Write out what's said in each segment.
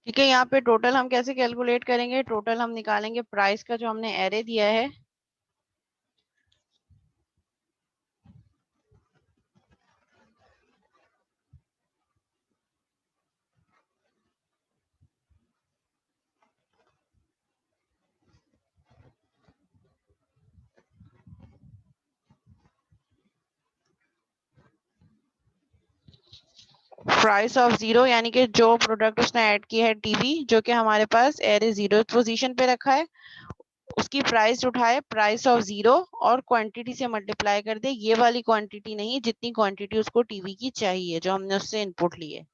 ठीक है, यहाँ पे टोटल हम कैसे कैलकुलेट करेंगे? टोटल हम निकालेंगे प्राइस का जो हमने एरे दिया है, प्राइस ऑफ जीरो, यानी कि जो प्रोडक्ट उसने ऐड किया है टीवी, जो कि हमारे पास एरे जीरो पोजीशन पे रखा है, उसकी प्राइस उठाए प्राइस ऑफ जीरो और क्वांटिटी से मल्टीप्लाई कर दे। ये वाली क्वांटिटी नहीं, जितनी क्वांटिटी उसको टीवी की चाहिए जो हमने उससे इनपुट ली है,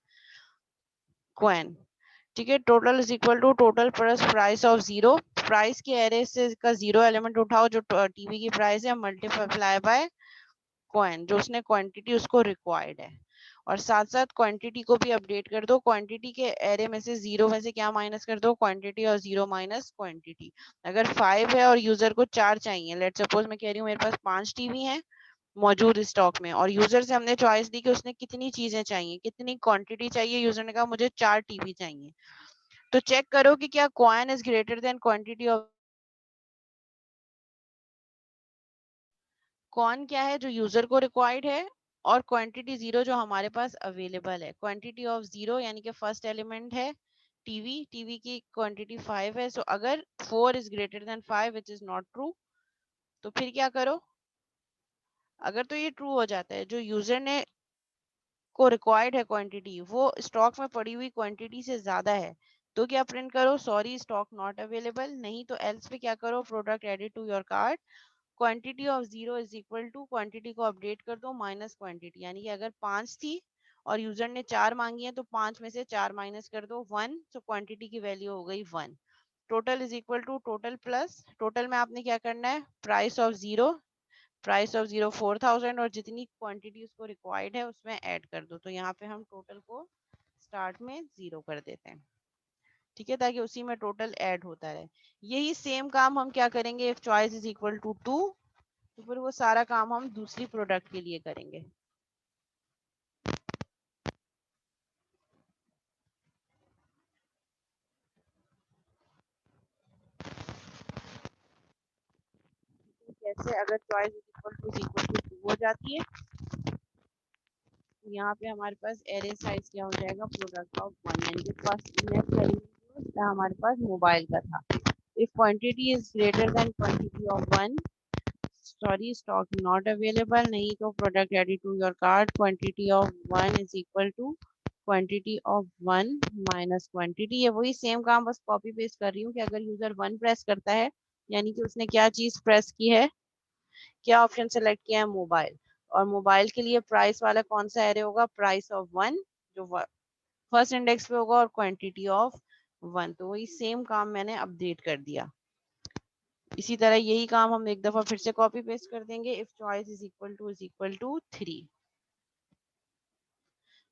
क्वेन। ठीक है, total is equal to total plus price of zero. Price के एरे से का जीरो एलिमेंट उठाओ जो टीवी की प्राइस है, मल्टीप्लाई बाय क्वेन, जो उसने क्वांटिटी उसको रिक्वायर्ड है। और साथ साथ क्वांटिटी को भी अपडेट कर दो। क्वांटिटी के एरे में से जीरो में से क्या माइनस कर दो? क्वांटिटी, और जीरो माइनस क्वांटिटी। अगर 5 है और यूजर को 4 चाहिए, लेट सपोज मैं कह रही हूँ मेरे पास 5 टीवी हैं मौजूद स्टॉक में, और यूजर से हमने चॉइस दी कि उसने कितनी चीजें चाहिए, कितनी क्वांटिटी चाहिए। यूजर ने कहा मुझे 4 टीवी चाहिए। तो चेक करो कि क्या quan is greater than quantity of, कौन क्या है जो यूजर को रिक्वायर्ड है, और क्वांटिटी जीरो जो हमारे पास अवेलेबल है। क्वांटिटी ऑफ जीरो यानी कि फर्स्ट एलिमेंट है टीवी, टीवी की क्वांटिटी 5 है। सो अगर 4 is greater then 5 which is not true, तो फिर क्या करो? अगर तो ये ट्रू हो जाता है, जो यूजर ने को रिक्वायर्ड है क्वांटिटी, वो स्टॉक में पड़ी हुई क्वांटिटी से ज्यादा है, तो क्या प्रिंट करो? Sorry, stock not available. नहीं तो एल्स पे क्या करो? Product added to your cart, quantity of zero is equal to, quantity को अपडेट कर दो माइनस क्वांटिटी। यानी कि अगर 5 थी और यूजर ने 4 मांगी है, तो 5 में से 4 माइनस कर दो 1, तो क्वांटिटी की वैल्यू हो गई 1। Total is equal to total plus, total में आपने क्या करना है? Price of zero, price of zero 4000, और जितनी क्वांटिटी उसको रिक्वायर्ड है उसमें ऐड कर दो। तो यहाँ पे हम टोटल को स्टार्ट में जीरो कर देते हैं। ठीक है, ताकि उसी में टोटल ऐड होता रहे। यही सेम काम हम क्या करेंगे? If choice is equal to 2, तो फिर वो सारा काम हम दूसरी प्रोडक्ट के लिए करेंगे। कैसे? अगर चॉइस इज इक्वल टू हो जाती है, तो यहाँ पे हमारे पास एरे साइज क्या हो जाएगा? प्रोडक्ट ऑफ वन, यानी कि फर्स्ट नेक्स्ट एलिमेंट हमारे पास मोबाइल का था। If quantity is greater than quantity of one, sorry stock not available. नहीं तो product added to your cart, quantity of one is equal to quantity of one minus quantity. ये वही same काम, बस copy paste कर रही हूँ कि अगर यूजर वन प्रेस करता है, यानी कि उसने क्या चीज प्रेस की है, क्या ऑप्शन सेलेक्ट किया है? मोबाइल। और मोबाइल के लिए प्राइस वाला कौन सा एरे होगा? प्राइस ऑफ वन, जो फर्स्ट इंडेक्स पे होगा, और क्वांटिटी ऑफ वन। तो वही सेम काम मैंने अपडेट कर दिया। इसी तरह यही काम हम एक दफा फिर से कॉपी पेस्ट कर देंगे। If choice is equal to 3,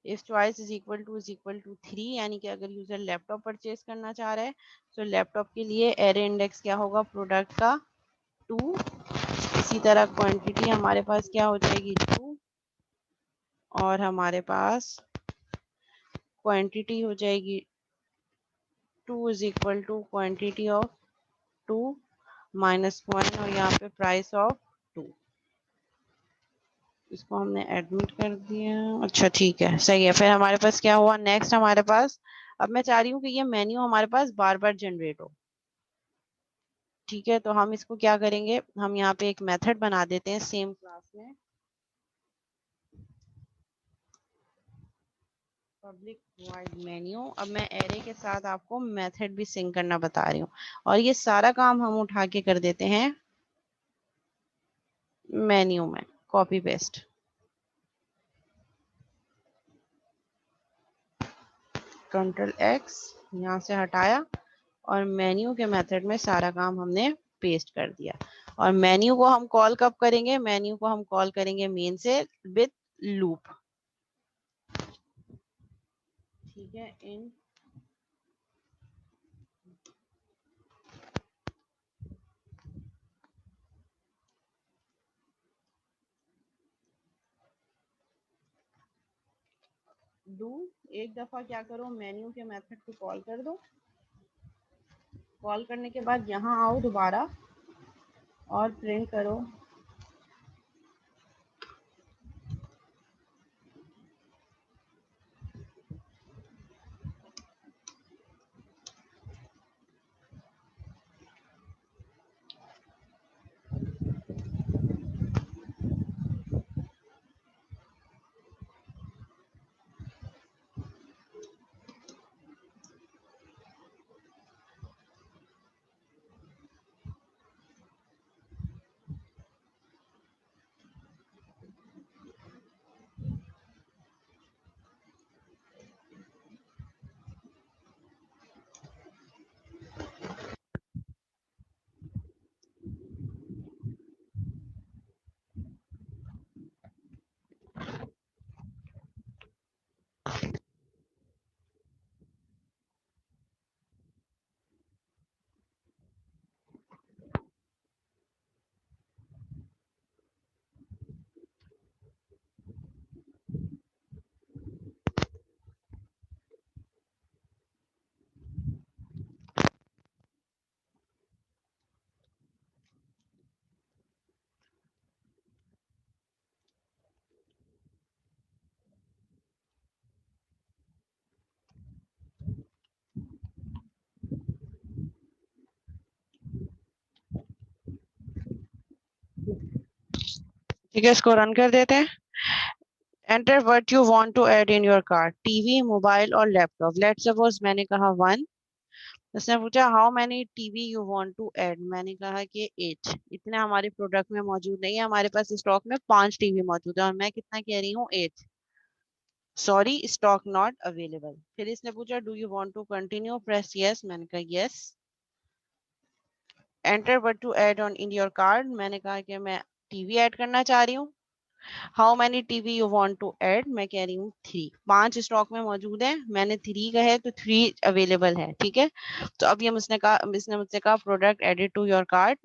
if choice is equal to 3, यानी कि अगर यूजर लैपटॉप परचेज करना चाह रहा है, तो लैपटॉप के लिए एरे इंडेक्स क्या होगा? प्रोडक्ट का 2। इसी तरह क्वांटिटी हमारे पास क्या हो जाएगी? 2, और हमारे पास क्वांटिटी हो जाएगी 2 is equal to quantity of 2 minus 1, और यहाँ पे प्राइस ऑफ 2। इसको हमने एडमिट कर दिया। अच्छा ठीक है, सही है। फिर हमारे पास क्या हुआ? नेक्स्ट हमारे पास, अब मैं चाह रही हूँ कि ये मेन्यू हमारे पास बार बार जनरेट हो। ठीक है, तो हम इसको क्या करेंगे? हम यहाँ पे एक मेथड बना देते हैं सेम क्लास में, पब्लिक वाइड मेन्यू। अब मैं एरे के साथ आपको मेथड भी सिंक करना बता रही हूँ, और ये सारा काम हम उठा के कर देते हैं मेन्यू में, कॉपी पेस्ट, कंट्रोल एक्स, यहाँ से हटाया, और मेन्यू के मेथड में सारा काम हमने पेस्ट कर दिया। और मेन्यू को हम कॉल कब करेंगे? मेन्यू को हम कॉल करेंगे मेन से विथ लूप। ठीक है, इन डू, एक दफ़ा क्या करो, मेन्यू के मेथड को कॉल कर दो। कॉल करने के बाद यहाँ आओ दोबारा और प्रिंट करो ठीक है, इसको रन कर देते हैं। Enter what you want to add in your cart, TV, mobile और लैपटॉप। लेट्स सपोज मैंने कहा 1। उसने पूछा how many TV you want to add, मैंने कहा कि 8। इतने हमारे प्रोडक्ट में मौजूद नहीं है, हमारे पास स्टॉक में 5 टीवी मौजूद है और मैं कितना कह रही हूँ, 8। Sorry, stock not available. फिर इसने पूछा do you want to continue, press yes, मैंने कहा yes. Enter what to add on in your card, मैंने कहा कि मैं टीवी ऐड करना चाह रही हूँ। How many TV you want to add, मैं कह रही हूँ 3। 5 स्टॉक में मौजूद है, मैंने 3 का है तो 3 अवेलेबल है। ठीक है, तो अब ये इसने मुझसे कहा product added to your cart.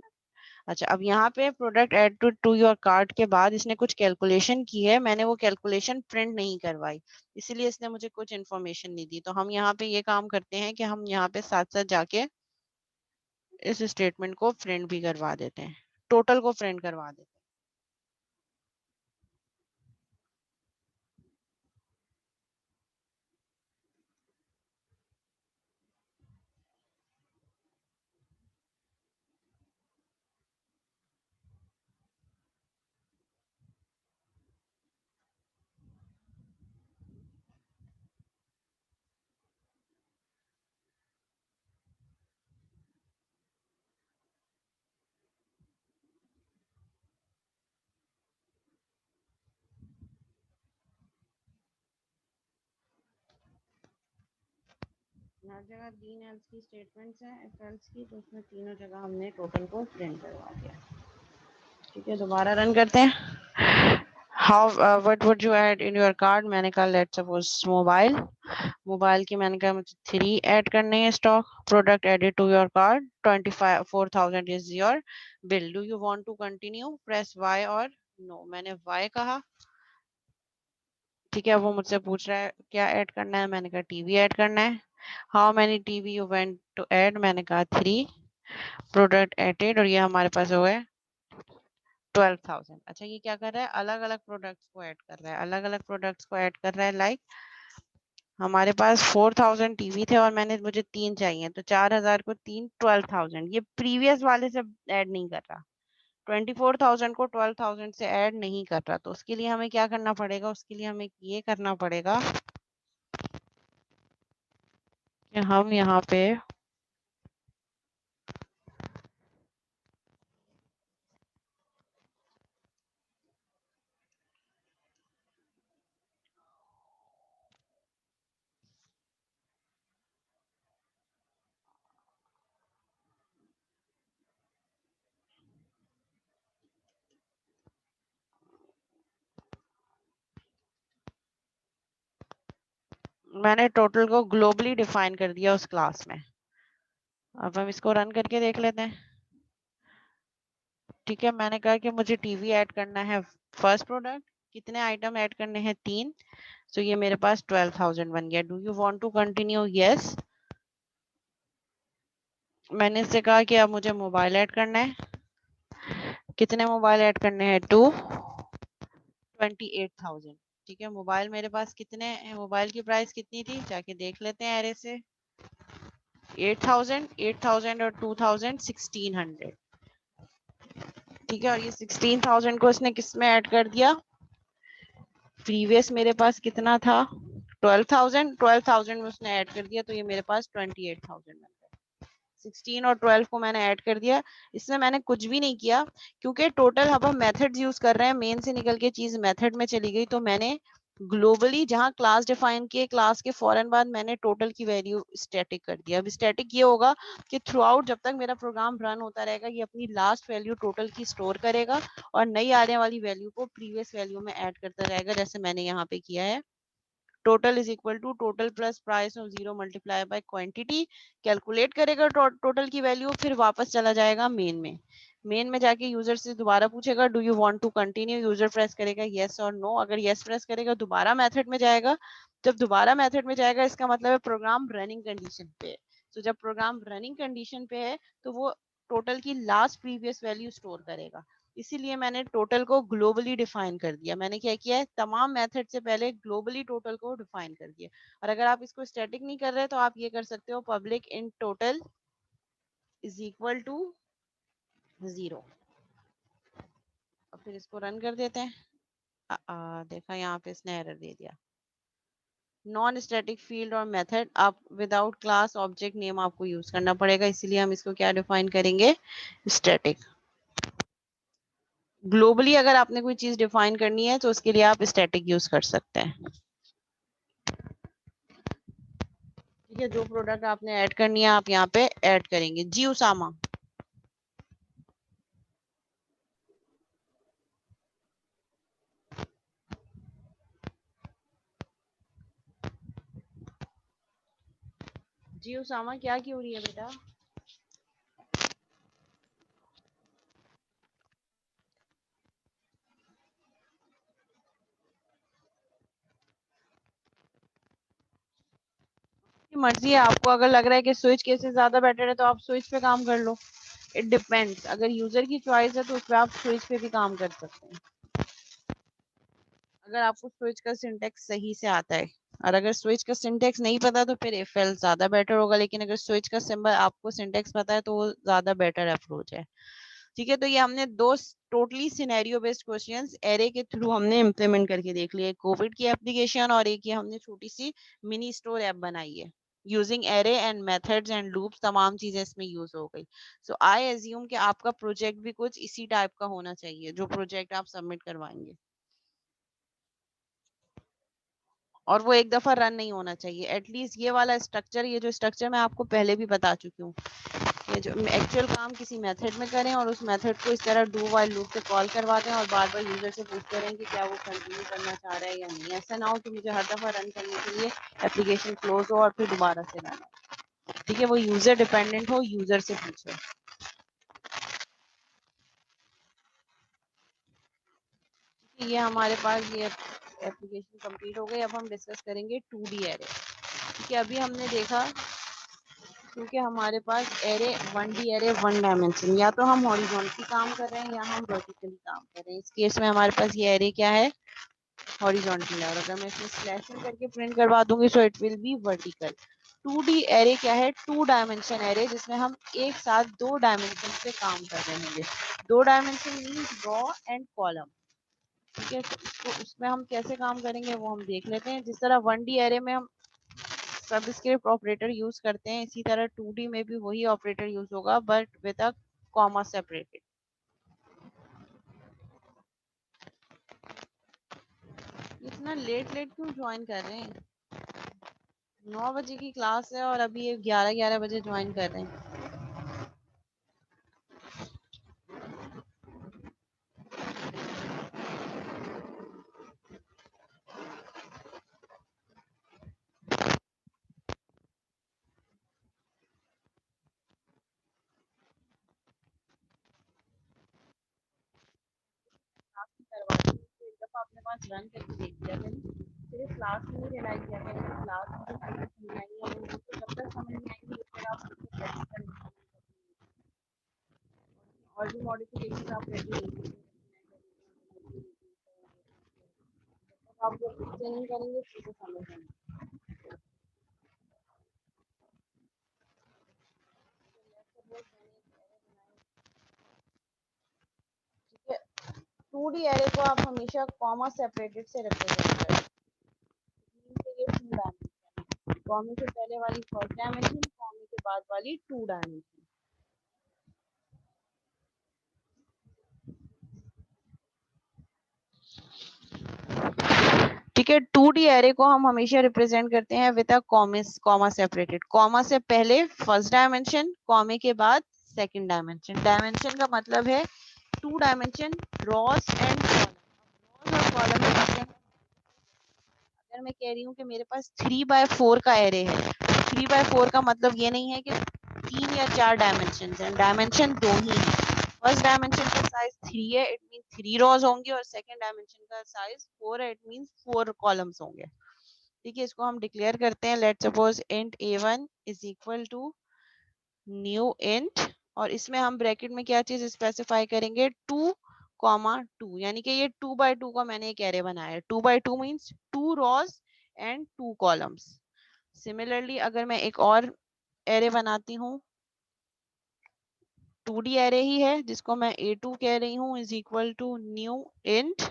अच्छा, अब यहाँ पे product add to your cart के बाद इसने कुछ कैलकुलेशन की है, मैंने वो कैलकुलेशन प्रिंट नहीं करवाई, इसीलिए इसने मुझे कुछ इन्फॉर्मेशन नहीं दी। तो हम यहाँ पे ये काम करते हैं कि हम यहाँ पे साथ साथ जाके इस स्टेटमेंट को प्रिंट भी करवा देते हैं, टोटल को प्रिंट करवा देते हैं। हर जगह 3 एल्स की स्टेटमेंट्स हैं, इफ एल्स की, तो उसमें तीनों जगह हमने टोटल को प्रिंट करवा दिया। ठीक है, दोबारा रन करते हैं। How what would you add in your card, मैंने कहा लेट्स सपोज मोबाइल। मोबाइल की मैंने कहा मुझे 3 ऐड करने हैं stock. Product added to your card, 25 4000 is your bill, do you want to continue, press Y और नो, मैंने वाई कहा। ठीक है, वो मुझसे पूछ रहा है क्या ऐड करना है, मैंने कहा टीवी ऐड करना है। How many TV you want to add, मैंने कहा 3। प्रोडक्ट एडेड, और ये हमारे पास हो गए 12,000। अच्छा, ये क्या कर रहा है, अलग अलग प्रोडक्ट्स को ऐड कर रहा है, अलग अलग प्रोडक्ट्स को ऐड कर रहा है। लाइक हमारे पास 4,000 टीवी थे और मुझे 3 चाहिए, तो 4,000 को 3, 12,000। ये प्रीवियस वाले से ऐड नहीं कर रहा, 24,000 को 12,000 से ऐड नहीं कर रहा। तो उसके लिए हमें क्या करना पड़ेगा, उसके लिए हमें ये करना पड़ेगा कि हम यहाँ पे मैंने टोटल को ग्लोबली डिफाइन कर दिया उस क्लास में। अब हम इसको रन करके देख लेते हैं। ठीक है, मैंने कहा कि मुझे टीवी ऐड करना है फर्स्ट प्रोडक्ट, कितने आइटम ऐड करने हैं? 3। तो ये मेरे पास 12,000 बन गया। Do you want to continue? Yes. मैंने इससे कहा कि अब मुझे मोबाइल ऐड करना है। कितने मोबाइल ऐड करने हैं? 2। 28,000। ठीक है, मोबाइल मेरे पास कितने हैं? मोबाइल की प्राइस कितनी थी? जाके देख लेते हैं एरे से। 8,000, 8,000 और 2,000, 1,600। ठीक है, और ये 16,000 को इसने किस में ऐड कर दिया? प्रीवियस मेरे पास कितना था? 12,000। 12,000 में उसने ऐड कर दिया, तो ये मेरे पास 28,000 बन गया। 16 और 12 को मैंने ऐड कर दिया। इसमें मैंने कुछ भी नहीं किया, क्योंकि टोटल हम मेथड्स यूज कर रहे हैं। मेन से निकल के चीज मेथड में चली गई, तो मैंने ग्लोबली जहां क्लास डिफाइन किए, क्लास के फौरन बाद मैंने टोटल की वैल्यू स्टैटिक कर दिया। अब स्टैटिक ये होगा कि थ्रू आउट जब तक मेरा प्रोग्राम रन होता रहेगा, ये अपनी लास्ट वैल्यू टोटल की स्टोर करेगा और नई आने वाली वैल्यू को प्रीवियस वैल्यू में ऐड करता रहेगा, जैसे मैंने यहाँ पे किया है। Total is equal to total plus price of 0 multiply by quantity. Calculate करेगा टोटल की वैल्यू, फिर वापस चला जाएगा मेन में। मेन में जाके यूजर से दोबारा पूछेगा do you want to continue. User press करेगा यस और नो। अगर यस प्रेस करेगा दोबारा मेथड में जाएगा। जब दोबारा मेथड में जाएगा, इसका मतलब है प्रोग्राम रनिंग कंडीशन पे है। तो जब प्रोग्राम रनिंग कंडीशन पे है, तो वो टोटल की लास्ट प्रीवियस वैल्यू स्टोर करेगा। इसीलिए मैंने टोटल को ग्लोबली डिफाइन कर दिया। मैंने क्या किया है, तमाम मेथड से पहले ग्लोबली टोटल को डिफाइन कर दिया। और अगर आप इसको स्टैटिक नहीं कर रहे, तो आप ये कर सकते हो, public in total is equal to 0। और फिर इसको रन कर देते हैं। देखा, यहाँ पे इसने एरर दे दिया। नॉन स्टैटिक फील्ड और मेथड, आप विदाउट क्लास ऑब्जेक्ट नेम आपको यूज करना पड़ेगा, इसीलिए हम इसको क्या डिफाइन करेंगे? स्टैटिक। ग्लोबली अगर आपने कोई चीज डिफाइन करनी है, तो उसके लिए आप स्टैटिक यूज कर सकते हैं। ठीक है, जो प्रोडक्ट आपने ऐड करनी है, आप यहाँ पे ऐड करेंगे। जी उसामा। जी उसामा, क्या की हो रही है बेटा? मर्जी है आपको। अगर लग रहा है कि स्विच केसेस ज्यादा बेटर है, तो आप स्विच पे काम कर लो। It depends. अगर यूजर की चॉइस है, तो उस पर आप स्विच पे भी काम कर सकते हैं, अगर आपको स्विच का सिंटेक्स सही से आता है। और अगर स्विच का सिंटेक्स नहीं पता, तो फिर इफ एल्स ज्यादा बेटर होगा। लेकिन अगर स्विच का सिंबल आपको सिंटेक्स पता है, तो वो ज्यादा बेटर अप्रोच है। ठीक है, तो ये हमने दो totally scenario based questions array के थ्रू हमने इम्प्लीमेंट करके देख लिए। कोविड की एप्लीकेशन, और एक ये हमने छोटी सी मिनी स्टोर ऐप बनाई है using array and methods and loops. तमाम चीजें इसमें यूज हो गई। सो आई एज्यूम कि आपका प्रोजेक्ट भी कुछ इसी टाइप का होना चाहिए, जो प्रोजेक्ट आप सबमिट करवाएंगे। और वो एक दफा रन नहीं होना चाहिए। एटलीस्ट ये वाला स्ट्रक्चर, ये जो स्ट्रक्चर मैं आपको पहले भी बता चुकी हूँ, ये जो एक्चुअल काम किसी मेथड में करें और उस मेथड को इस तरह डू व्हाइल लूप से कॉल करवा दें और बार बार यूजर से पूछते रहें कि क्या वो कंटिन्यू करना चाह रहा है या नहीं। ऐसा ना हो कि मुझे हर दफा रन करने के लिए एप्लीकेशन क्लोज हो और फिर दोबारा से रन हो। ठीक है, वो यूजर डिपेंडेंट हो, यूजर से पूछे। ये हमारे पास ये एप्लीकेशन कंप्लीट हो गई। अब हम डिस्कस करेंगे 2D एरे। ठीक है, अभी हमने देखा, क्योंकि हमारे पास एरे 1D एरे 1 डायमेंशन, या तो हम हॉरिजॉन्टली काम कर रहे हैं या हम वर्टिकली काम कर रहे हैं। इस केस में हमारे पास ये एरे क्या है? हॉरिजॉन्टल है। और अगर मैं इसमें स्लैशिंग करके प्रिंट करवा दूंगी, so it will be vertical. 2D array क्या है? 2 डायमेंशन एरे, जिसमें हम एक साथ 2 डायमेंशन पे काम कर रहे होंगे। 2 dimension means raw and column. ठीक है, तो इसको उसमें हम कैसे काम करेंगे वो हम देख लेते हैं। जिस तरह 1D एरे में हम सबस्क्रिप्ट ऑपरेटर यूज करते हैं, इसी तरह 2D में भी वही ऑपरेटर यूज होगा, but with a comma separated. इतना लेट लेट क्यों ज्वाइन कर रहे हैं? 9 बजे की क्लास है और अभी ये 11-11 बजे ज्वाइन कर रहे हैं। दफा अपने पास रन करके देख लिया करें, सिर्फ लास्ट में रियलाइज किया करें, लास्ट में जो चीजें समझाएंगे वो तो जब तक समझ नहीं आएंगी फिर आप उसको प्रैक्टिकल और भी मॉडिफिकेशन आप करके आप जब ट्रेनिंग करेंगे फिर तो समझ आएंगे। ठीक है, 2D एरे को आप हमेशा कॉमा सेपरेटेड से रिप्रेजेंट करें। ये 2 डायमेंशन, कॉमा से पहले वाली फर्स्ट डायमेंशन, कॉमा के बाद वाली 2 डायमेंशन। ठीक है, 2D एरे को हम हमेशा रिप्रेजेंट करते हैं with a comma separated, comma से पहले फर्स्ट डायमेंशन, कॉमे के बाद सेकंड डायमेंशन। डायमेंशन का मतलब है 2 dimension Ross and column. Ross और कॉलम में होते हैं, अगर मैं कह रही हूँ कि मेरे पास 3/4 का एरे है, 3/4 का मतलब ये नहीं है कि 3 या 4 डायमेंशन हैं, डायमेंशन 2 ही है। फर्स्ट डायमेंशन का साइज 3 है, इट मीन 3 रॉज होंगे, और सेकंड डायमेंशन का साइज 4 है, इट मीन 4 कॉलम्स होंगे। ठीक है, इसको हम डिक्लेयर करते हैं, let suppose int a1 is equal to new int, और इसमें हम ब्रैकेट में क्या चीज स्पेसिफाई करेंगे, 2,2, यानी कि ये 2/2 का मैंने एक एरे बनाया है। 2/2 means 2 rows and 2 columns. Similarly अगर मैं एक और एरे बनाती हूँ, 2D एरे ही है जिसको मैं a2 कह रही हूँ, is equal to new int,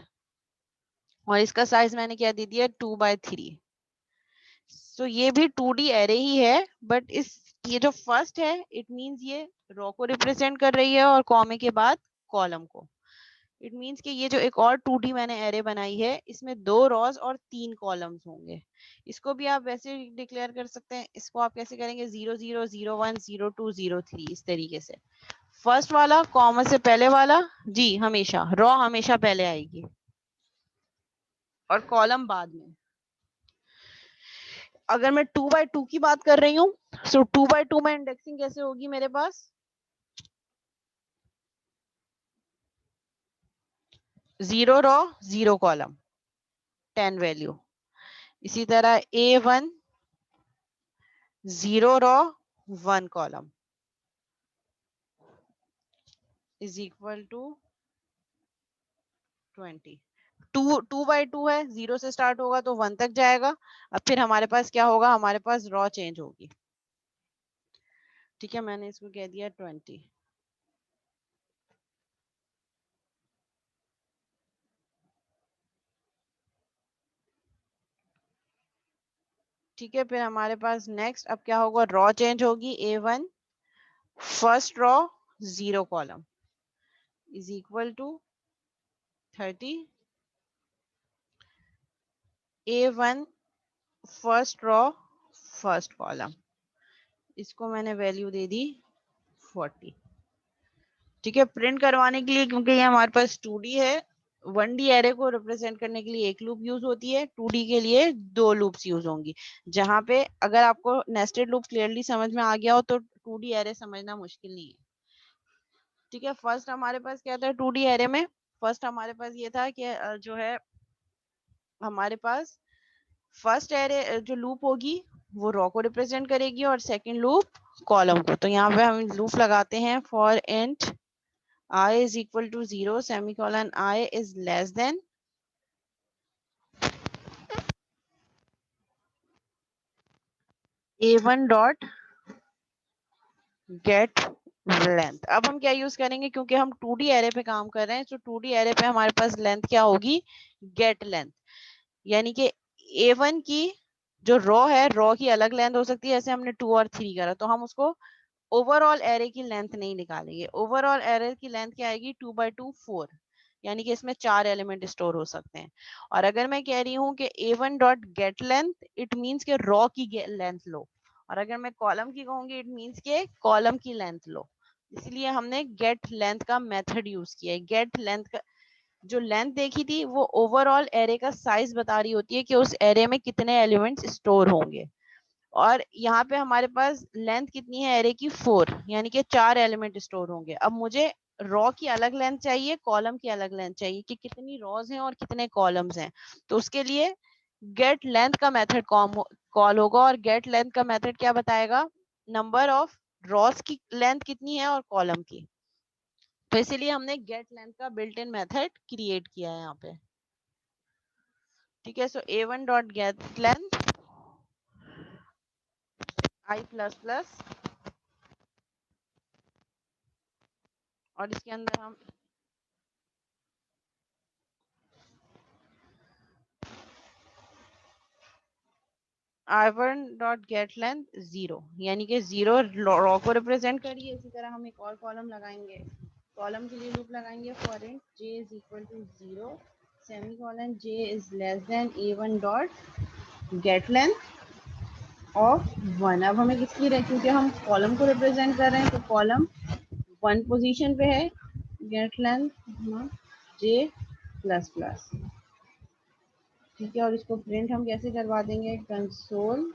और इसका साइज मैंने क्या दे दिया, 2/3। सो ये भी 2D एरे ही है, बट ये जो फर्स्ट है इट मींस ये रो को रिप्रेजेंट कर रही है और कॉमे के बाद कॉलम को। इट मींस कि ये जो एक और 2D मैंने एरे बनाई है, इसमें 2 रॉज और 3 कॉलम्स होंगे। इसको भी आप वैसे डिक्लेयर कर सकते हैं, इसको आप कैसे करेंगे, 0 0 0 1 0 2 0 3, इस तरीके से। फर्स्ट वाला कॉमा से पहले वाला, जी हमेशा रॉ हमेशा पहले आएगी और कॉलम बाद में। अगर मैं 2/2 की बात कर रही हूँ, सो 2/2 में इंडेक्सिंग कैसे होगी, मेरे पास 0 रॉ 0 कॉलम 10 वैल्यू। इसी तरह A1 0 row 1 column is equal to 20। 2/2 है, 0 से स्टार्ट होगा तो 1 तक जाएगा। अब फिर हमारे पास क्या होगा, हमारे पास रॉ चेंज होगी। ठीक है, मैंने इसको कह दिया 20। ठीक है, फिर हमारे पास नेक्स्ट अब क्या होगा, रॉ चेंज होगी। A1 first row 0 column is equal to 30। A1 first row first column, इसको मैंने वैल्यू दे दी 40। ठीक है, प्रिंट करवाने के लिए, क्योंकि ये हमारे पास 2D है, 1D एरे को रिप्रेजेंट करने के लिए एक लूप यूज होती है, 2D के लिए 2 लूप्स यूज होंगी। जहां पे अगर आपको नेस्टेड लूप क्लियरली समझ में आ गया हो तो 2D एरे समझना मुश्किल नहीं है। ठीक है, फर्स्ट हमारे पास क्या था 2D एरे में, फर्स्ट हमारे पास ये था कि जो है हमारे पास फर्स्ट एरे जो लूप होगी वो रॉ को रिप्रेजेंट करेगी और सेकंड लूप कॉलम को। तो यहाँ पे हम लूप लगाते हैं, for int I is equal to 0 semicolon I is less than A1 dot get length। अब हम क्या यूज करेंगे, क्योंकि हम 2D एरे पे काम कर रहे हैं, तो 2D एरे पे हमारे पास लेंथ क्या होगी, गेट लेंथ। यानी कि A1 की जो रॉ है, रॉ की अलग लेंथ हो सकती है, जैसे हमने 2 और 3 करा, तो हम उसको ओवरऑल एरे की लेंथ नहीं निकालेंगे। ओवरऑल एरे की लेंथ क्या आएगी, 2/2 4, यानी कि इसमें 4 एलिमेंट स्टोर हो सकते हैं। और अगर मैं कह रही हूँ कि A1 dot get length, it means के रॉ की लेंथ लो, और अगर मैं कॉलम की कहूंगी इट मींस के कॉलम की लेंथ लो। इसलिए हमने गेट लेंथ का मेथड यूज किया है। गेट लेंथ का जो लेंथ देखी थी वो ओवरऑल एरे का साइज बता रही होती है कि उस एरे में कितने एलिमेंट्स स्टोर होंगे। और यहाँ पे हमारे पास लेंथ कितनी है एरे की, 4, यानी कि 4 एलिमेंट स्टोर होंगे। अब मुझे रो की अलग लेंथ चाहिए, कॉलम की अलग लेंथ चाहिए कि कितनी रोज हैं और कितने कॉलम्स हैं। तो उसके लिए गेट लेंथ का मेथड कॉल होगा और गेट लेंथ का मेथड क्या बताएगा, नंबर ऑफ रोज की लेंथ कितनी है और कॉलम की। तो इसीलिए हमने गेट लेंथ का बिल्ट इन मेथड क्रिएट किया है यहाँ पे। ठीक है, सो a1 dot get length i plus plus, और इसके अंदर हम i1 डॉट गेट लेंथ 0, यानी कि 0 रो को रिप्रेजेंट करिए। इसी तरह हम एक और कॉलम लगाएंगे, कॉलम के लिए लूप लगाएंगे for int j is equal to 0 semicolon j is less than a1 dot get length of 1। अब हमें किसकी रहे, क्योंकि हम कॉलम को रिप्रेजेंट कर रहे हैं तो कॉलम 1 पोजीशन पे है, get length j plus plus. ठीक है, और इसको प्रिंट हम कैसे करवा देंगे, कंसोल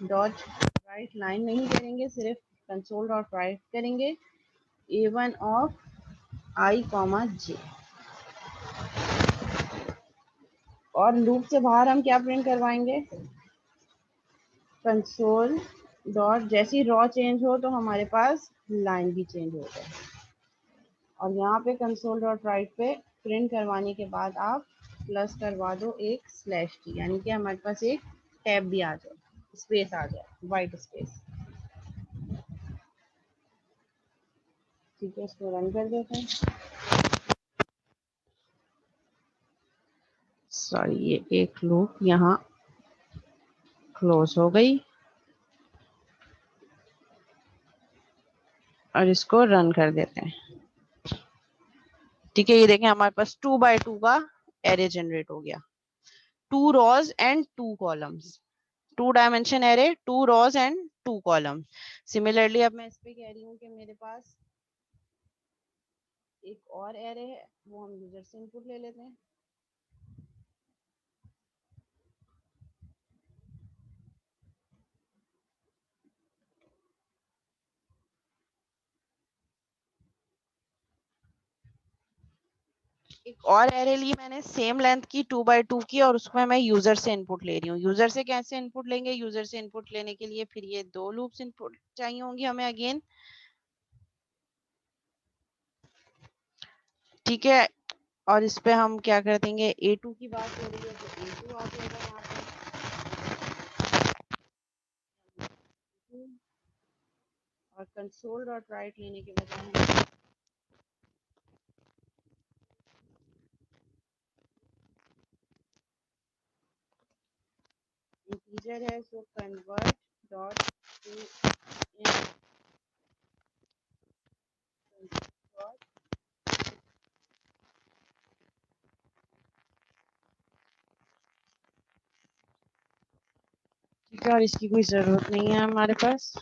डॉट राइट, लाइन नहीं करेंगे, सिर्फ कंसोल डॉट राइट करेंगे a1 of i comma j। और लूप से बाहर हम क्या प्रिंट करवाएंगे, कंसोल डॉट, जैसी रॉ चेंज हो तो हमारे पास लाइन भी चेंज हो जाए। और यहाँ पे कंसोल डॉट राइट पे प्रिंट करवाने के बाद आप प्लस करवा दो एक स्लैश की, यानी कि हमारे पास एक टैब भी आ जाए, स्पेस आ जाए, वाइट स्पेस। ठीक है, इसको रन कर देते हैं। सॉरी, ये एक लूप यहाँ क्लोज हो गई और इसको रन कर देते हैं। ठीक है, ये देखें हमारे पास 2 बाय 2 का एरे जनरेट हो गया, 2 rows and 2 columns, 2 dimension array, 2 rows and 2 column. Similarly अब मैं इस पे कह रही हूँ कि मेरे पास एक और एरे है, वो हम यूजर से इनपुट ले लेते हैं। एक और एरे ली मैंने सेम लेंथ की 2 बाय 2 की, और उसमें मैं यूजर से इनपुट ले रही हूँ। यूजर से कैसे इनपुट लेंगे, यूजर से इनपुट लेने के लिए फिर ये 2 लूप्स इनपुट चाहिए होंगी हमें अगेन। ठीक है, और इस पे हम क्या कर देंगे, a2 की बात हो रही है तो a2 आ जाएगा यहाँ पे, और कंसोल डॉट राइट लेने के बजाय हम इंटीजर है, so convert dot to in dot. ठीक है, और इसकी कोई जरूरत नहीं है हमारे पास।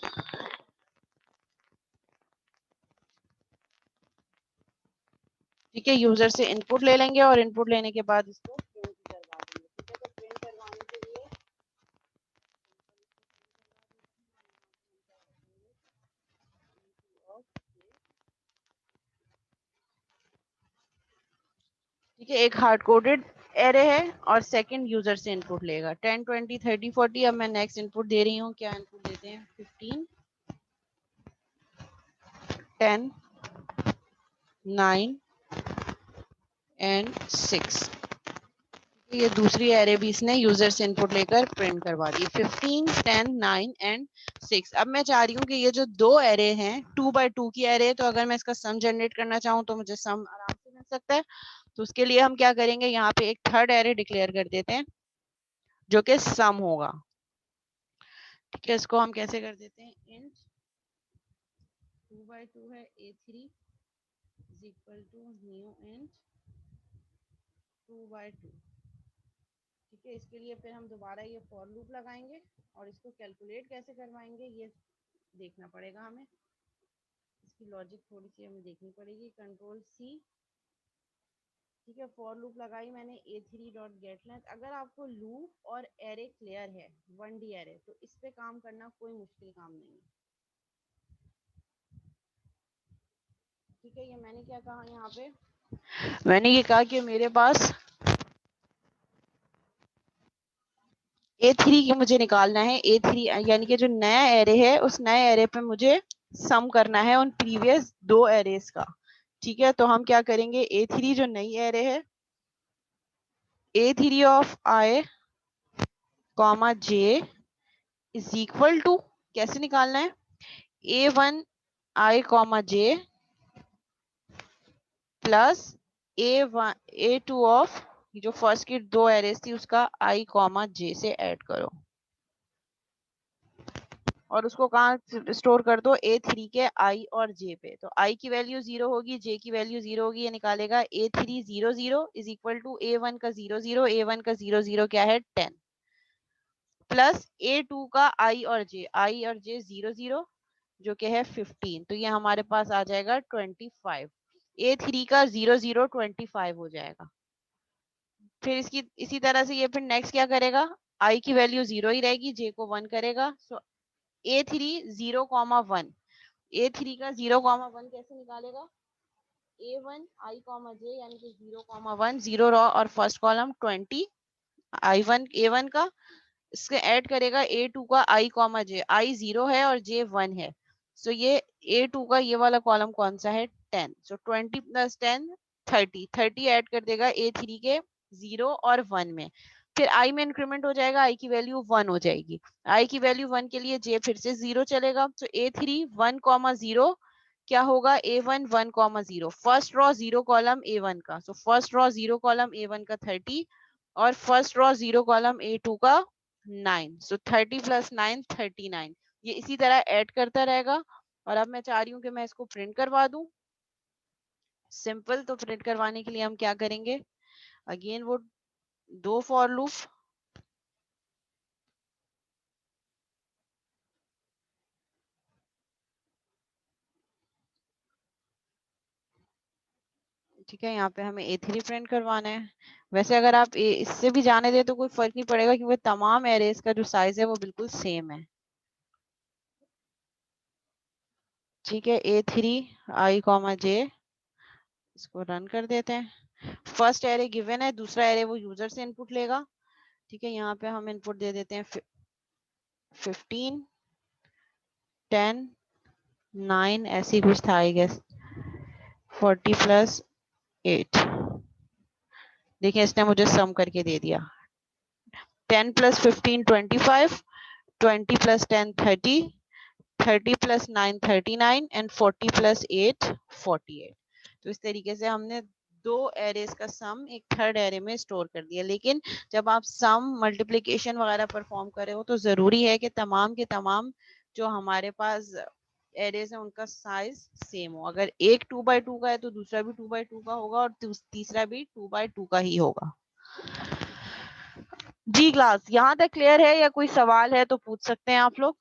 ठीक है, यूजर से इनपुट ले लेंगे और इनपुट लेने के बाद इसको प्रिंट करवा देंगे। ठीक है, तो प्रिंट करवाने के लिए ठीक है, एक हार्ड कोडेड एरे है और सेकंड यूजर से इनपुट लेगा 10 20 30 40। अब मैं नेक्स्ट इनपुट दे रही हूँ, क्या इनपुट देते हैं, 15 10 9 एंड 6। ये दूसरी एरे भी इसने यूजर से इनपुट लेकर प्रिंट करवा दी, 15 10 9 एंड 6। अब मैं चाह रही हूँ कि ये जो दो एरे हैं 2 बाय 2 की एरे, तो अगर मैं इसका सम जनरेट करना चाहूँ तो मुझे सम आराम से मिल सकता है। तो उसके लिए हम क्या करेंगे, यहाँ पे एक थर्ड एरे डिक्लेयर कर देते हैं जो कि सम होगा। ठीक है, इसको हम कैसे कर देते हैं, इंट 2 बाय 2 है a3 is equal to new int 2 by 2। ठीक है, इसके लिए फिर हम दोबारा ये फॉर लूप लगाएंगे और इसको कैलकुलेट कैसे करवाएंगे ये देखना पड़ेगा हमें। इसकी लॉजिक थोड़ी सी हमें देखनी पड़ेगी, कंट्रोल सी। ठीक है, फॉर लूप लगाई मैंने a3 डॉट गेट लेंथ। अगर आपको लूप और एरे क्लियर है 1D एरे, तो इस पे काम करना कोई मुश्किल काम नहीं है। ठीक है, ये मैंने क्या कहा यहाँ पे, मैंने ये कहा कि मेरे पास A3 की मुझे निकालना है, A3 यानी कि जो नया एरे है उस नए एरे पे मुझे सम करना है उन प्रीवियस दो एरेस का। ठीक है, तो हम क्या करेंगे, A3 जो नई एरे है, A3 of I comma J is equal to, कैसे निकालना है, A1 I comma J plus A1 A2 of जो फर्स्ट की दो एरेस थी उसका I कॉमा J से ऐड करो और उसको कहाँ स्टोर कर दो, A3 के I और J पे। तो I की वैल्यू 0 होगी, J की वैल्यू 0 होगी, ये निकालेगा A3 0 0 is equal to A1 का 0 0, A1 का 0 0 क्या है 10 प्लस A2 का I और J 0 0 जो कि है 15, तो ये हमारे पास आ जाएगा 25। A3 का 0 0 25 हो जाएगा। फिर इसकी इसी तरह से ये फिर नेक्स्ट क्या करेगा, I की वैल्यू 0 ही रहेगी, J को 1 करेगा। सो A3 0 1, A3 का 0 1 कैसे निकालेगा, A1 I J यानी कि 0 1 0 रॉ और फर्स्ट कॉलम 20 I1 A1 का, इसके ऐड करेगा A2 का I J, I 0 है और J 1 है। सो ये A2 का ये वाला कॉलम कौन सा है 10, सो 20 प्लस 10 30 ऐड कर देगा A3 के 0 और 1 में। फिर I में इंक्रीमेंट हो जाएगा, I की वैल्यू 1 हो जाएगी, I की वैल्यू 1 के लिए J फिर से 0 चलेगा। तो A3 1 0 क्या होगा, A1 1 0, first row 0 column A1 का, so first row 0 column A1 का 30 और फर्स्ट रॉ 0 कॉलम A2 का 9, सो 30 प्लस 9 39। ये इसी तरह ऐड करता रहेगा। और अब मैं चाह रही हूँ कि मैं इसको प्रिंट करवा दूं, सिंपल। तो प्रिंट करवाने के लिए हम क्या करेंगे, अगेन वो दो फॉर लूप, ठीक है, यहाँ पे हमें A3 प्रिंट करवाना है। वैसे अगर आप इससे भी जाने दे तो कोई फर्क नहीं पड़ेगा क्योंकि तमाम एरेज का जो साइज है वो बिल्कुल सेम है। ठीक है, A3 I J, इसको रन कर देते हैं। फर्स्ट एरे गिवन है, दूसरा एरे वो यूजर से इनपुट लेगा। ठीक है, यहाँ पे हम इनपुट दे देते हैं 15 10 9 ऐसी कुछ था आई गेस, 40 प्लस 8। देखिए इसने मुझे सम करके दे दिया, 10 plus 15 25, 20 plus 10 30, 30 plus 9 39 and 40 plus 8 48। तो इस तरीके से हमने दो एरेज का सम एक थर्ड एरे में स्टोर कर दिया। लेकिन जब आप सम मल्टीप्लिकेशन वगैरह परफॉर्म कर रहे हो तो जरूरी है कि तमाम के तमाम जो हमारे पास एरेज है उनका साइज सेम हो। अगर एक 2x2 का है तो दूसरा भी 2x2 का होगा और तीसरा भी 2x2 का ही होगा। जी क्लास यहाँ तक क्लियर है या कोई सवाल है तो पूछ सकते हैं आप लोग।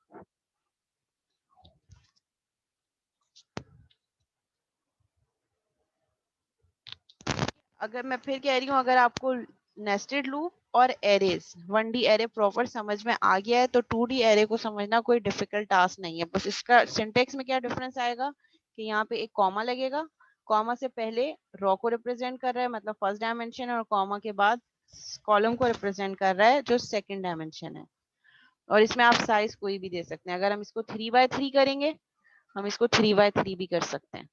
अगर मैं फिर कह रही हूँ, अगर आपको नेस्टेड लूप और एरेज 1D एरे प्रॉपर समझ में आ गया है तो 2D एरे को समझना कोई डिफिकल्ट टास्क नहीं है। बस इसका सिंटेक्स में क्या डिफरेंस आएगा कि यहाँ पे एक कॉमा लगेगा, कॉमा से पहले रॉ को रिप्रेजेंट कर रहा है मतलब फर्स्ट डायमेंशन, और कॉमा के बाद कॉलम को रिप्रेजेंट कर रहा है जो सेकंड डायमेंशन है। और इसमें आप साइज कोई भी दे सकते हैं। अगर हम इसको 3x3 करेंगे, हम इसको 3x3 भी कर सकते हैं।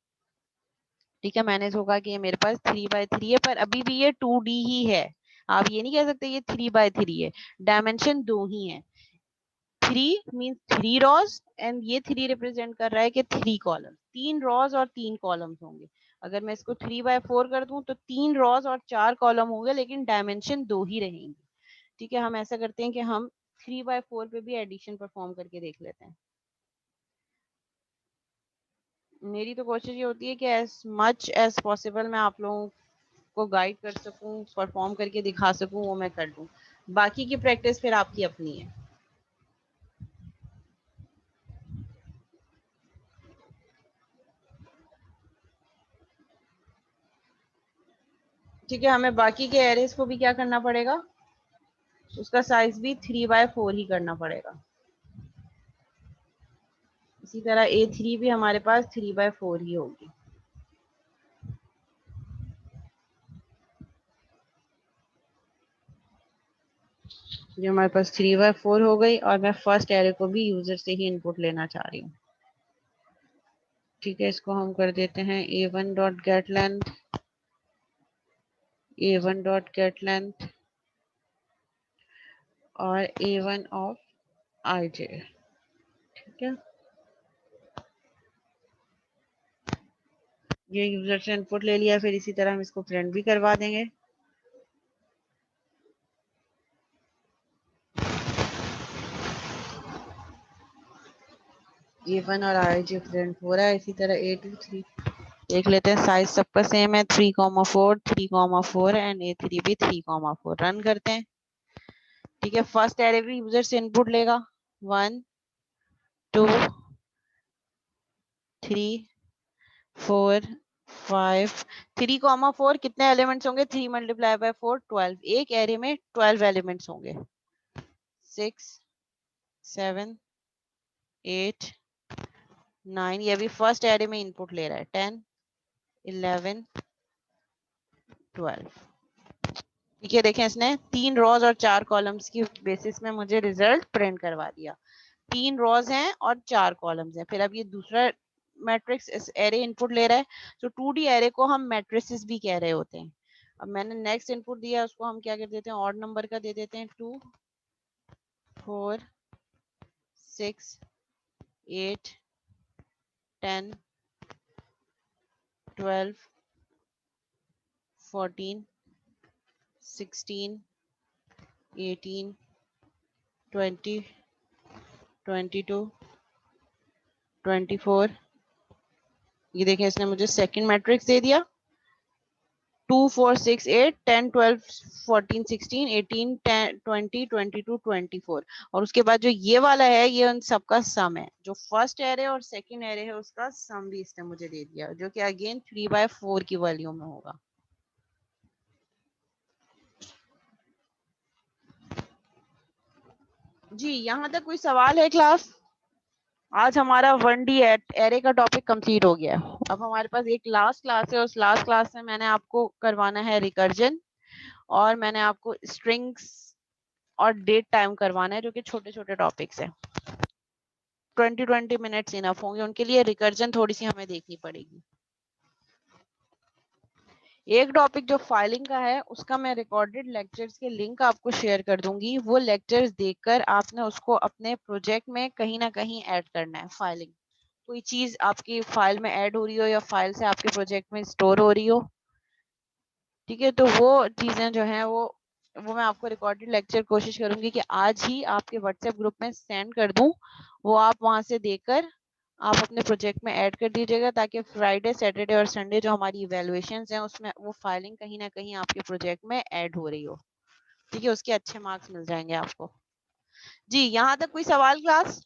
ठीक है, मैनेज होगा कि ये मेरे पास 3x3 है, पर अभी भी ये 2D ही है। आप ये नहीं कह सकते ये 3x3 है, डायमेंशन दो ही है। 3 मीन्स 3 रॉज एंड ये 3 रिप्रेजेंट कर रहा है कि 3 कॉलम, 3 रॉज और 3 कॉलम्स होंगे। अगर मैं इसको 3x4 कर दूं तो 3 रॉज और 4 कॉलम होंगे लेकिन डायमेंशन दो ही रहेंगे। ठीक है, हम ऐसा करते हैं कि हम 3x4 पे भी एडिशन परफॉर्म करके देख लेते हैं। मेरी तो कोशिश ये होती है कि एज मच एज पॉसिबल मैं आप लोगों को गाइड कर सकूं, परफॉर्म करके दिखा सकूं, वो मैं कर दूं। बाकी की प्रैक्टिस फिर आपकी अपनी है। ठीक है, हमें बाकी के एरेज को भी क्या करना पड़ेगा, उसका साइज भी 3x4 ही करना पड़ेगा। इसी तरह A3 भी हमारे पास 3x4 ही होगी। जो हमारे पास 3/4 हो गई, और मैं फर्स्ट एरे को भी यूजर से ही इनपुट लेना चाह रही हूँ। ठीक है, इसको हम कर देते हैं a1 dot get length, a1 dot get length और a1 ऑफ ij। ठीक है, ये यूजर से इनपुट ले लिया, फिर इसी तरह हम इसको प्रिंट भी करवा देंगे। a1 और ij प्रिंट हो रहा है, इसी तरह a2 3 देख लेते हैं, साइज सबका सेम है 3,4 3,4 एंड a3 भी 3,4। रन करते हैं। ठीक है, फर्स्ट एरे भी यूजर से इनपुट लेगा 1 2 3 4 5 3,4 कितने एलिमेंट्स होंगे? 3 मल्टीप्लाई बाय 4 12। एक एरे में 12 एलिमेंट्स होंगे। 6 7 8 9, ये भी फर्स्ट एरे में इनपुट ले रहा है। 10 11 12। ठीक है, देखें इसने 3 रॉज और 4 कॉलम्स की बेसिस में मुझे रिजल्ट प्रिंट करवा दिया। 3 रॉज हैं और 4 कॉलम्स हैं। फिर अब ये दूसरा मैट्रिक्स इस एरे इनपुट ले रहा है, तो 2D एरे को हम मैट्रिसेस भी कह रहे होते हैं। अब मैंने नेक्स्ट इनपुट दिया, उसको हम क्या कर देते हैं, ऑड नंबर का दे देते हैं। 2 4 6 8 10 12 14 16 18 20 22 24। ये देखें, इसने मुझे सेकंड मैट्रिक्स दे दिया। 2 4 6 8 10 12 14 16 18 10 20 22 24। और उसके बाद जो ये वाला है, ये उन सबका सम है। जो फर्स्ट एरे और सेकंड एरे है उसका सम भी इसने मुझे दे दिया, जो कि अगेन 3/4 की वैल्यू में होगा। जी, यहाँ तक कोई सवाल है क्लास? आज हमारा 1D एरे का टॉपिक कंप्लीट हो गया। अब हमारे पास एक लास्ट क्लास है। उस लास्ट क्लास में मैंने आपको करवाना है रिकर्जन, और मैंने आपको स्ट्रिंग्स और डेट टाइम करवाना है, जो कि छोटे छोटे टॉपिक्स हैं। 20 मिनट्स इनफ होंगे उनके लिए। रिकर्जन थोड़ी सी हमें देखनी पड़ेगी। एक टॉपिक जो फाइलिंग का है, उसका मैं रिकॉर्डेड लेक्चर्स के लिंक आपको शेयर कर दूंगी। वो लेक्चर्स देखकर आपने उसको अपने प्रोजेक्ट में कहीं ना कहीं ऐड करना है। फाइलिंग, कोई चीज आपकी फाइल में ऐड हो रही हो या फाइल से आपके प्रोजेक्ट में स्टोर हो रही हो। ठीक है, तो वो चीजें जो हैं वो मैं आपको रिकॉर्डेड लेक्चर कोशिश करूंगी कि आज ही आपके व्हाट्सएप ग्रुप में सेंड कर दूं। वो आप वहां से देखकर आप अपने प्रोजेक्ट में ऐड कर दीजिएगा, ताकि फ्राइडे सैटरडे और संडे जो हमारी इवैल्यूएशंस हैं, उसमें वो फाइलिंग कहीं ना कहीं आपके प्रोजेक्ट में ऐड हो रही हो। ठीक है, उसके अच्छे मार्क्स मिल जाएंगे आपको। जी, यहाँ तक कोई सवाल क्लास?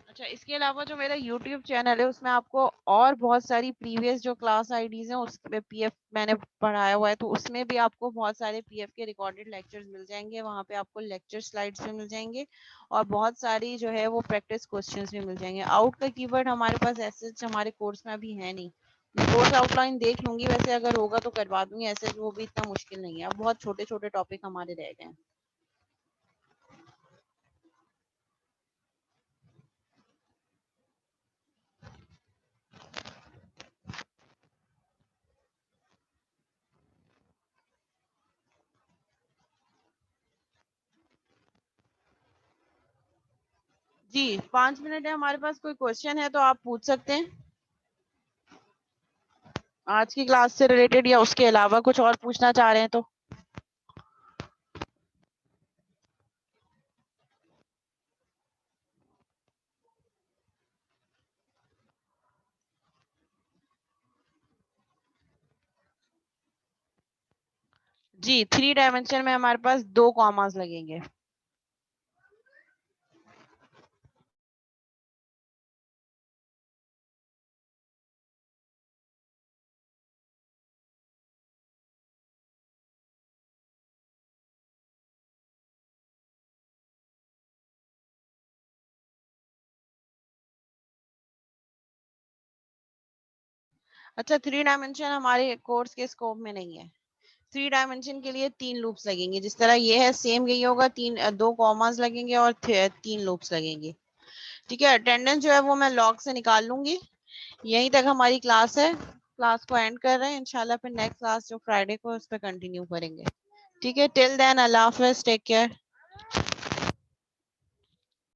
अच्छा, इसके अलावा जो मेरा YouTube चैनल है, उसमें आपको और बहुत सारी प्रीवियस जो क्लास आईडीज हैं उसमें पीएफ मैंने पढ़ाया हुआ है, तो उसमें भी आपको बहुत सारे पीएफ के रिकॉर्डेड लेक्चर्स मिल जाएंगे। वहाँ पे आपको लेक्चर स्लाइड्स भी मिल जाएंगे, और बहुत सारी जो है वो प्रैक्टिस क्वेश्चंस भी मिल जाएंगे। आउट का कीवर्ड हमारे पास ऐसे हमारे कोर्स में अभी है नहीं। कोर्स आउटलाइन देख लूंगी, वैसे अगर होगा तो करवा दूंगी। ऐसे वो भी इतना मुश्किल नहीं है, अब बहुत छोटे छोटे टॉपिक हमारे रह गए हैं। जी, 5 मिनट है हमारे पास। कोई क्वेश्चन है तो आप पूछ सकते हैं, आज की क्लास से रिलेटेड या उसके अलावा कुछ और पूछना चाह रहे हैं तो। जी, 3 डायमेंशन में हमारे पास 2 कॉमास लगेंगे। अच्छा, 3 डायमेंशन हमारे कोर्स के स्कोप में नहीं है। 3 डायमेंशन के लिए 3 लूप्स लगेंगे, जिस तरह ये है सेम यही होगा, 2 कॉमास लगेंगे और 3 लूप्स लगेंगे। ठीक है, अटेंडेंस जो है वो मैं लॉग से निकाल लूंगी। यहीं तक हमारी क्लास है, क्लास को एंड कर रहे हैं। इंशाल्लाह फिर नेक्स्ट क्लास जो फ्राइडे को उस पर कंटिन्यू करेंगे। ठीक है, टिल देन अल्लाह हाफिज, टेक केयर।